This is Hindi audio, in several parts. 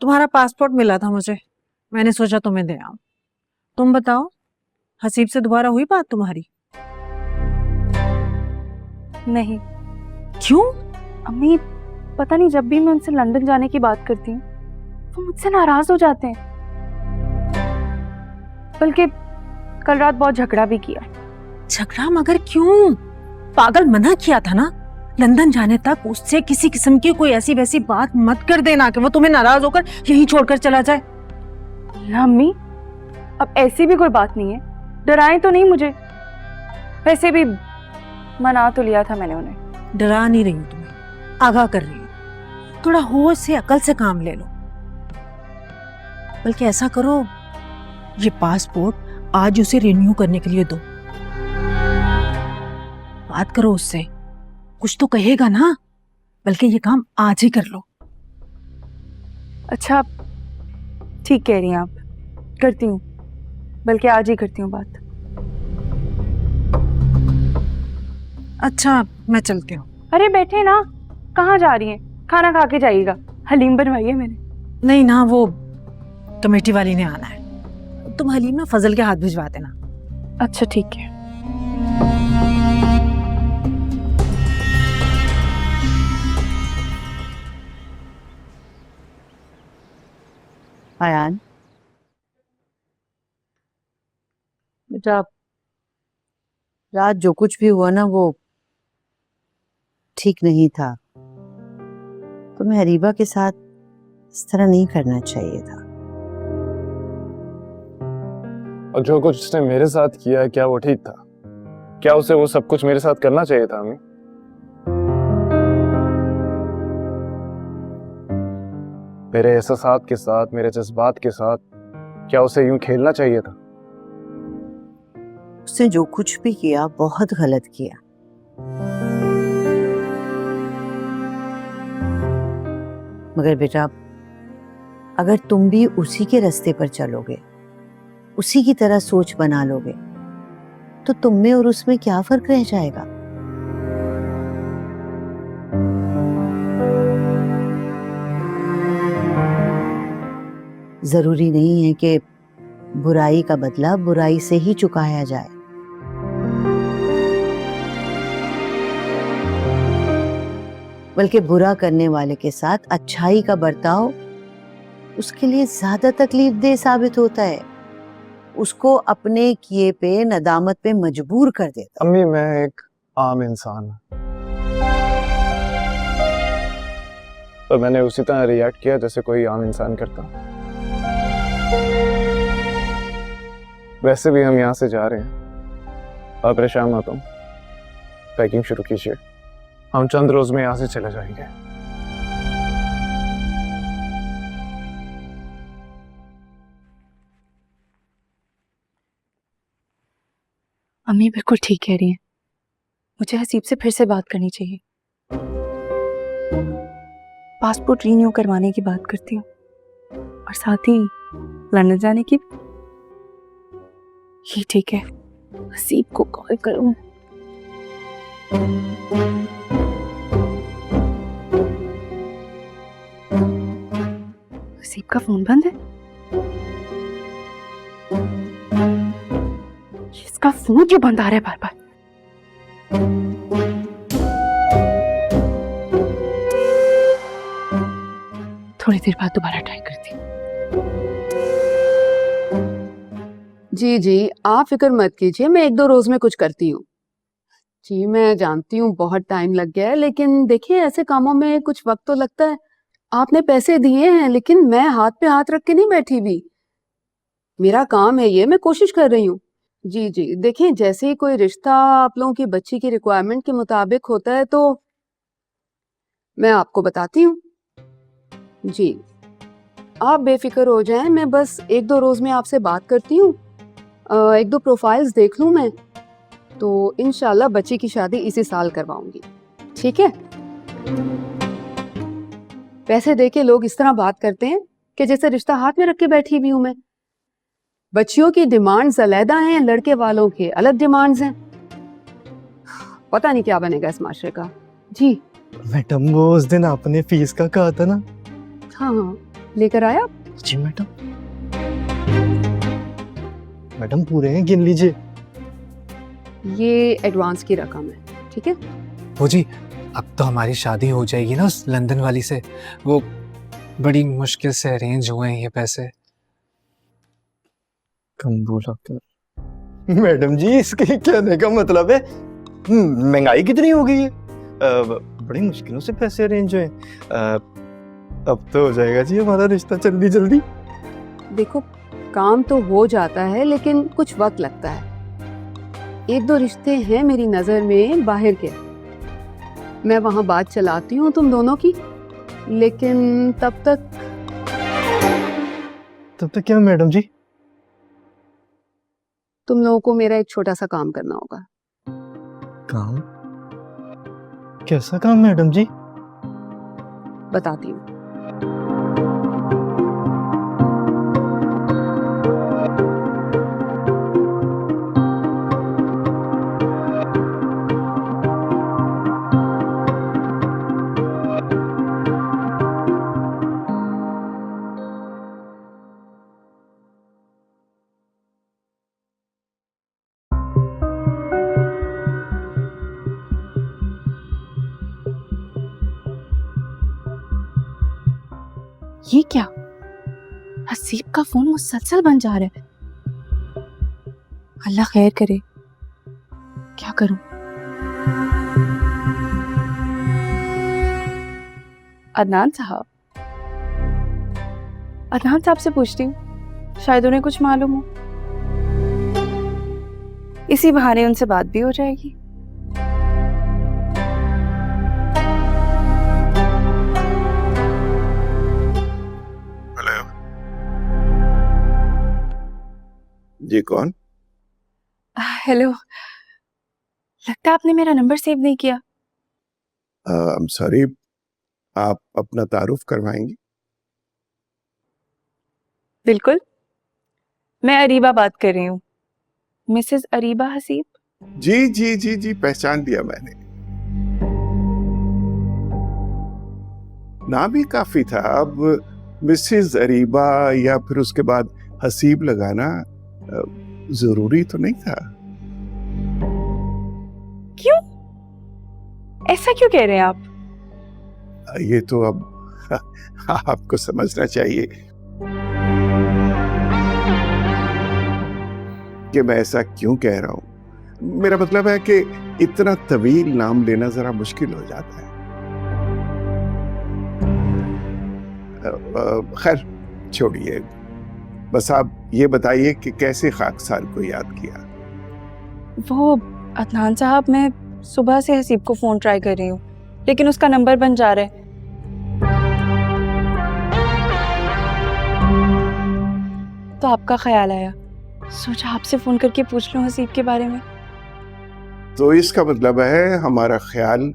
तुम्हारा पासपोर्ट मिला था मुझे, मैंने सोचा तुम्हें दे आऊं। तुम बताओ, हसीब से दोबारा हुई बात तुम्हारी? नहीं। क्यों? अम्मी, पता नहीं, जब भी मैं उनसे लंदन जाने की बात करती हूँ वो मुझसे नाराज हो जाते हैं। बल्कि कल रात बहुत झगड़ा भी किया। झगड़ा? मगर क्यों? पागल, मना किया था ना लंदन जाने तक। उससे किसी किस्म की कोई ऐसी वैसी बात मत कर देना कि वो तुम्हें नाराज होकर यहीं छोड़कर चला जाए। ना अम्मी, अब ऐसी भी कोई बात नहीं है, डराए तो नहीं मुझे। वैसे भी मना तो लिया था मैंने उन्हें। डरा नहीं रही हूं तुम्हें, आगाह कर रही हूँ। थोड़ा होश से, अकल से काम ले लो। बल्कि ऐसा करो, ये पासपोर्ट आज उसे रिन्यू करने के लिए दो। बात करो उससे, कुछ तो कहेगा ना। बल्कि ये काम आज ही कर लो। अच्छा, ठीक कह रही हैं आप, करती हूँ। बल्कि आज ही करती हूँ बात। अच्छा, मैं चलती हूँ। अरे बैठे ना, कहाँ जा रही हैं? खाना खा के जाइएगा, हलीम बनवाई है मैंने। नहीं ना, वो कमेटी वाली ने आना है। तुम हलीम ना फजल के हाथ भिजवा देना। अच्छा ठीक है। आयान, बेटा रात जो कुछ भी हुआ ना वो ठीक नहीं था। तुम्हें हरीबा के साथ इस तरह नहीं करना चाहिए था। और जो कुछ उसने मेरे साथ किया, क्या वो ठीक था? क्या उसे वो सब कुछ मेरे साथ करना चाहिए था? हमें मेरे एहसासात के साथ, मेरे जज्बात के साथ क्या उसे यूं खेलना चाहिए था? उसने जो कुछ भी किया बहुत गलत किया। मगर बेटा, अगर तुम भी उसी के रास्ते पर चलोगे, उसी की तरह सोच बना लोगे, तो तुम में और उसमें क्या फर्क रह जाएगा? जरूरी नहीं है कि बुराई का बदला बुराई से ही चुकाया जाए। बल्कि बुरा करने वाले के साथ अच्छाई का बर्ताव उसके लिए ज्यादा तकलीफ दे साबित होता है, उसको अपने किए पे नदामत पे मजबूर कर देता। अम्मी, मैं एक आम इंसान हूं, तो मैंने उसी तरह रिएक्ट किया जैसे कोई आम इंसान करता। वैसे भी हम यहाँ से जा रहे हैं, आप परेशान मत हो। पैकिंग शुरू कीजिए, हम चंद रोज में यहाँ से चले जाएंगे। अम्मी बिल्कुल ठीक कह रही हैं, मुझे हसीब से फिर से बात करनी चाहिए। पासपोर्ट रीन्यू करवाने की बात करती हूँ और साथ ही लंदन जाने की। ये ठीक है, हसीब को कॉल करूँ। हसीब का फोन बंद है। इसका फोन क्यों बंद आ रहा है बार बार? थोड़ी देर बाद दोबारा ट्राई करती हूँ। जी जी, आप फिक्र मत कीजिए, मैं 1-2 रोज में कुछ करती हूँ। जी मैं जानती हूँ बहुत टाइम लग गया है, लेकिन देखिए ऐसे कामों में कुछ वक्त तो लगता है। आपने पैसे दिए हैं, लेकिन मैं हाथ पे हाथ रख के नहीं बैठी हुई। मेरा काम है ये, मैं कोशिश कर रही हूँ। जी जी, देखिए जैसे ही कोई रिश्ता आप लोगों की बच्ची की रिक्वायरमेंट के मुताबिक होता है तो मैं आपको बताती हूँ। जी, आप बेफिक्र हो जाएं, मैं बस 1-2 रोज में आपसे बात करती हूँ। 1-2 प्रोफाइल्स देख लूँ मैं, तो इंशाल्लाह बच्ची की शादी इसी साल करवाऊंगी। ठीक है? पैसे देके लोग इस तरह बात करते हैं कि जैसे रिश्ता हाथ में रख के बैठी हुई हूं मैं। बच्चियों की डिमांड्स अलग हैं, लड़के वालों के अलग डिमांड्स हैं। पता नहीं क्या बनेगा इस माशरे का। जी मैडम, वो उस दिन आपने फीस का कहा था ना? हाँ हाँ, लेकर आया? जी मैडम। मैडम पूरे हैं, गिन लीजिए। ये एडवांस की रकम है, ठीक है? वो जी, अब तो हमारी शादी हो जाएगी ना उस लंदन वाली से। वो बड़ी मुश्किल से अरेंज हुए हैं ये पैसे। कम बोला कर। मैडम जी, इसके कहने का मतलब है महंगाई कितनी हो गई है। बड़ी मुश्किलों से पैसे अरेंज हुए। अब तो हो जाएगा जी हमारा रिश्ता जल्दी जल्दी। देखो, काम तो हो जाता है लेकिन कुछ वक्त लगता है। एक दो रिश्ते हैं मेरी नजर में बाहर के, मैं वहां बात चलाती हूँ तुम दोनों की, लेकिन तब तक क्या मैडम जी? तुम लोगों को मेरा एक छोटा सा काम करना होगा। काम? कैसा काम मैडम जी? बताती हूँ। ये क्या? हसीब का फोन मुसलसल बन जा रहा है। अल्लाह खैर करे, क्या करूं? अदनान साहब से पूछती हूँ, शायद उन्हें कुछ मालूम हो। इसी बहाने उनसे बात भी हो जाएगी। जी कौन? हेलो, लगता है आपने मेरा नंबर सेव नहीं किया। I'm sorry, आप अपना तारुफ करवाएंगी? बिल्कुल, मैं अरीबा बात कर रही हूँ, मिसेस अरीबा हसीब। जी जी जी जी, पहचान लिया मैंने। नाम ही काफी था, अब मिसेस अरीबा या फिर उसके बाद हसीब लगाना जरूरी तो नहीं था। क्यों? ऐसा क्यों कह रहे हैं आप? ये तो अब आपको समझना चाहिए कि मैं ऐसा क्यों कह रहा हूं। मेरा मतलब है कि इतना तवील नाम लेना जरा मुश्किल हो जाता है। खैर छोड़िए, बस आप ये बताइए कि कैसे खाकसार को याद किया? वो अदनान साहब, मैं सुबह से हसीब को फोन ट्राई कर रही हूँ, लेकिन उसका नंबर बन जा रहा है। तो आपका ख्याल आया, सोचा आपसे फोन करके पूछ लूं हसीब के बारे में। तो इसका मतलब है हमारा ख्याल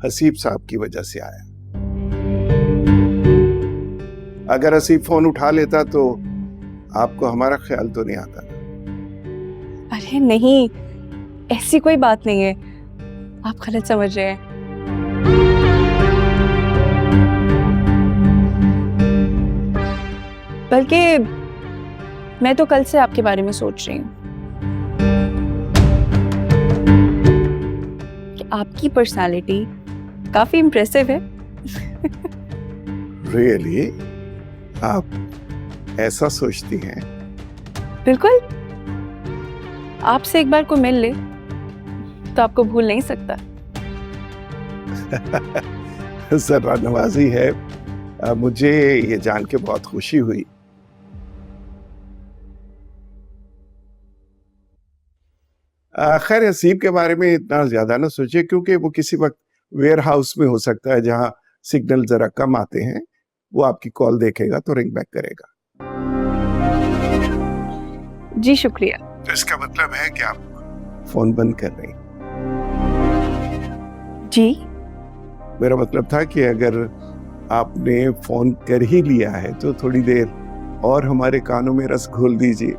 हसीब साहब की वजह से आया। अगर हसीब फोन उठा लेता तो आपको हमारा ख्याल तो नहीं आता। अरे नहीं, ऐसी कोई बात नहीं है, आप गलत समझ रहे हैं। बल्कि मैं तो कल से आपके बारे में सोच रही हूँ कि आपकी पर्सनालिटी काफी इम्प्रेसिव है। रियली? आप ऐसा सोचती हैं? बिल्कुल, आपसे एक बार कोई मिल ले तो आपको भूल नहीं सकता। जरा नवाजी है, मुझे ये जान के बहुत खुशी हुई। खैर हसीब के बारे में इतना ज्यादा ना सोचिए, क्योंकि वो किसी वक्त वेयर हाउस में हो सकता है जहां सिग्नल जरा कम आते हैं। वो आपकी कॉल देखेगा तो रिंग बैक करेगा। जी शुक्रिया। तो इसका मतलब है कि आप फोन बंद कर रही? जी, मेरा मतलब था कि अगर आपने फोन कर ही लिया है तो थोड़ी देर और हमारे कानों में रस घोल दीजिए,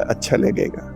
अच्छा लगेगा।